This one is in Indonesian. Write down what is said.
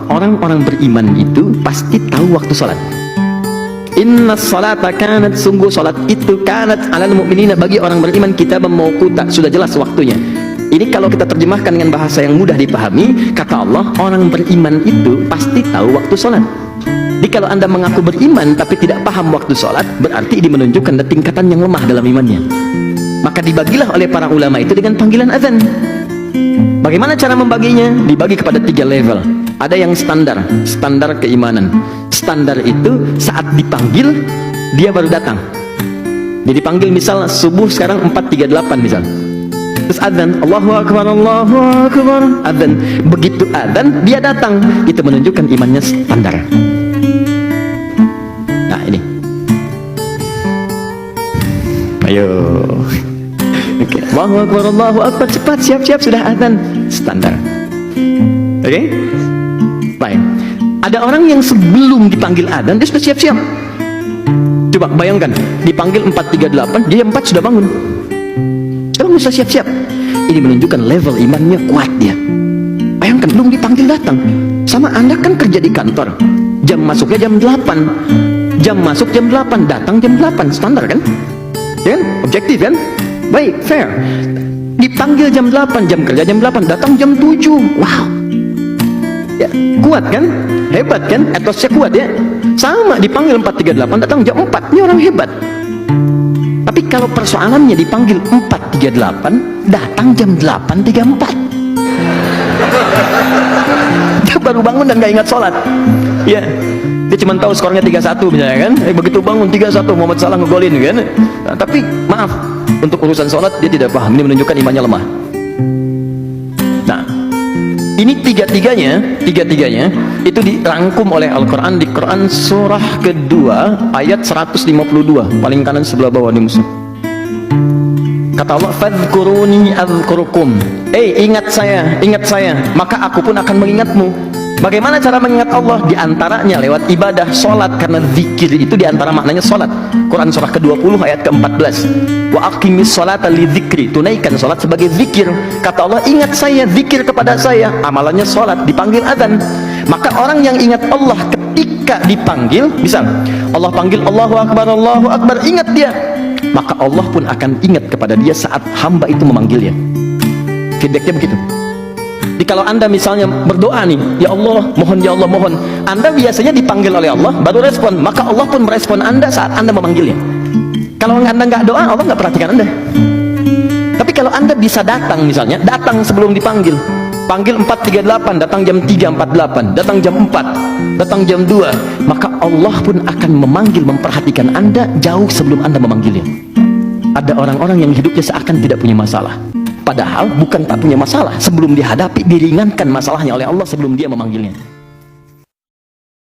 orang-orang beriman itu pasti tahu waktu sholat. Inna salata kanat, sungguh salat itu kanat alal mu'minina, bagi orang beriman kitaban mauquta, sudah jelas waktunya. Ini kalau kita terjemahkan dengan bahasa yang mudah dipahami, kata Allah, orang beriman itu pasti tahu waktu salat. Jadi kalau Anda mengaku beriman tapi tidak paham waktu salat, berarti ini menunjukkan tingkatan yang lemah dalam imannya. Maka dibagilah oleh para ulama itu dengan panggilan azan. Bagaimana cara membaginya? Dibagi kepada 3 level. Ada yang standar keimanan. Standar itu saat dipanggil dia baru datang. Jadi dipanggil misal subuh sekarang 4.38 misal. Terus adzan, Allahu Akbar, Allahu Akbar, adzan. Begitu adzan dia datang, itu menunjukkan imannya standar. Nah ini. Ayo. Oke. Allahu Akbar, Allahu Akbar, cepat, siap-siap, sudah adzan. Standar. Oke? Baik. Ada orang yang sebelum dipanggil adzan dia sudah siap-siap. Coba bayangkan, dipanggil 4.38, dia 4 sudah bangun. Sekarang sudah siap-siap. Ini menunjukkan level imannya kuat dia. Bayangkan, belum dipanggil datang. Sama Anda kan kerja di kantor, jam masuknya jam 8, jam masuk jam 8, datang jam 8, standar kan? Ya kan? Objektif kan? Baik, fair. Dipanggil jam 8, jam kerja jam 8, datang jam 7. Wow. Ya, kuat kan? Hebat kan? Etosnya kuat ya. Sama dipanggil 4.38, datang jam 4. Ini orang hebat. Tapi kalau persoalannya dipanggil 4.38, datang jam 8.34. Dia baru bangun dan gak ingat sholat. Ya, dia cuma tahu skornya 3-1 misalnya kan. Begitu bangun 3-1, Muhammad Salah ngegolin kan. Nah, tapi maaf, untuk urusan sholat dia tidak paham. Ini menunjukkan imannya lemah. Nah, ini tiga-tiganya itu dirangkum oleh Al-Quran di Quran surah kedua ayat 152, paling kanan sebelah bawah di musuh. Kata Allah, fadhkuruni adzkurukum. Ingat saya, maka aku pun akan mengingatmu. Bagaimana cara mengingat Allah? Di antaranya lewat ibadah, sholat, karena zikir itu di antara maknanya sholat. Quran surah ke-20 ayat ke-14. Wa aqimis sholata li dzikri, tunaikan sholat sebagai zikir. Kata Allah, ingat saya, zikir kepada saya. Amalannya sholat, dipanggil azan. Maka orang yang ingat Allah ketika dipanggil, misal Allah panggil Allahu Akbar, ingat dia, maka Allah pun akan ingat kepada dia saat hamba itu memanggilnya. Feedbacknya begitu. Jadi kalau Anda misalnya berdoa nih, ya Allah mohon, Anda biasanya dipanggil oleh Allah baru respon, maka Allah pun merespon Anda saat Anda memanggilnya. Kalau Anda nggak doa, Allah nggak perhatikan Anda. Tapi kalau Anda bisa datang, misalnya datang sebelum dipanggil, panggil 4.38, datang jam 3.48, datang jam 4, datang jam 2, maka Allah pun akan memanggil, memperhatikan Anda jauh sebelum Anda memanggilnya. Ada orang-orang yang hidupnya seakan tidak punya masalah, padahal bukan tak punya masalah. Sebelum dihadapi, diringankan masalahnya oleh Allah sebelum dia memanggilnya.